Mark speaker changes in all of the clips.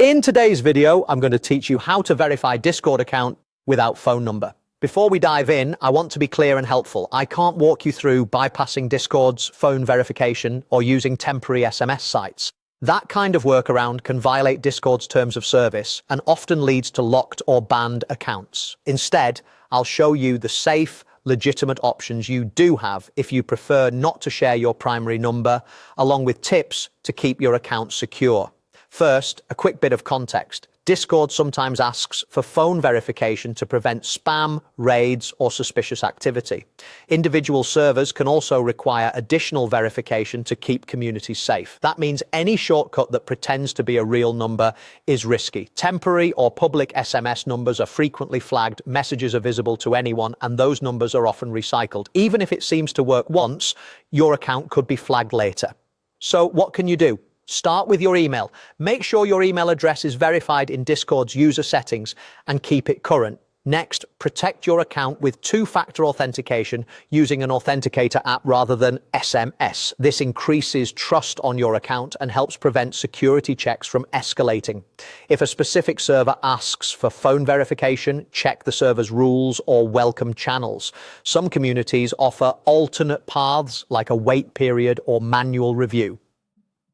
Speaker 1: In today's video, I'm going to teach you how to verify Discord account without phone number. Before we dive in, I want to be clear and helpful. I can't walk you through bypassing Discord's phone verification or using temporary SMS sites. That kind of workaround can violate Discord's terms of service and often leads to locked or banned accounts. Instead, I'll show you the safe, legitimate options you do have if you prefer not to share your primary number, along with tips to keep your account secure. First, a quick bit of context. Discord sometimes asks for phone verification to prevent spam, raids, or suspicious activity. Individual servers can also require additional verification to keep communities safe. That means any shortcut that pretends to be a real number is risky. Temporary or public SMS numbers are frequently flagged, messages are visible to anyone, and those numbers are often recycled. Even if it seems to work once, your account could be flagged later. So what can you do? Start with your email. Make sure your email address is verified in Discord's user settings and keep it current. Next, protect your account with two-factor authentication using an authenticator app rather than SMS. This increases trust on your account and helps prevent security checks from escalating. If a specific server asks for phone verification, check the server's rules or welcome channels. Some communities offer alternate paths like a wait period or manual review.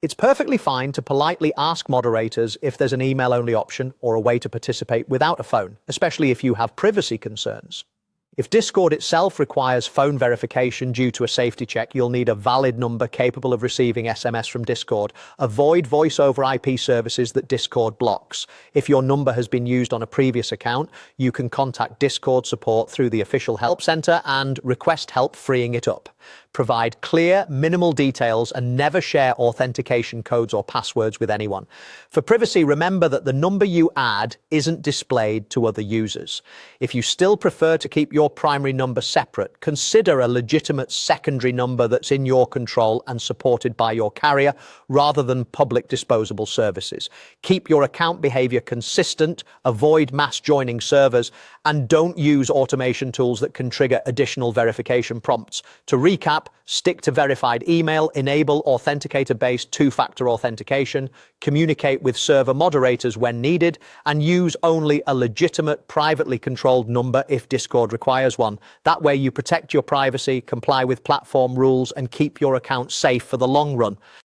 Speaker 1: It's perfectly fine to politely ask moderators if there's an email-only option or a way to participate without a phone, especially if you have privacy concerns. If Discord itself requires phone verification due to a safety check, you'll need a valid number capable of receiving SMS from Discord. Avoid voice over IP services that Discord blocks. If your number has been used on a previous account, you can contact Discord support through the official help center and request help freeing it up. Provide clear, minimal details and never share authentication codes or passwords with anyone. For privacy, remember that the number you add isn't displayed to other users. If you still prefer to keep your primary number separate, consider a legitimate secondary number that's in your control and supported by your carrier rather than public disposable services. Keep your account behavior consistent, avoid mass joining servers, and don't use automation tools that can trigger additional verification prompts. To recap, stick to verified email, enable authenticator-based two-factor authentication, communicate with server moderators when needed, and use only a legitimate, privately controlled number if Discord requires one. That way you protect your privacy, comply with platform rules, and keep your account safe for the long run.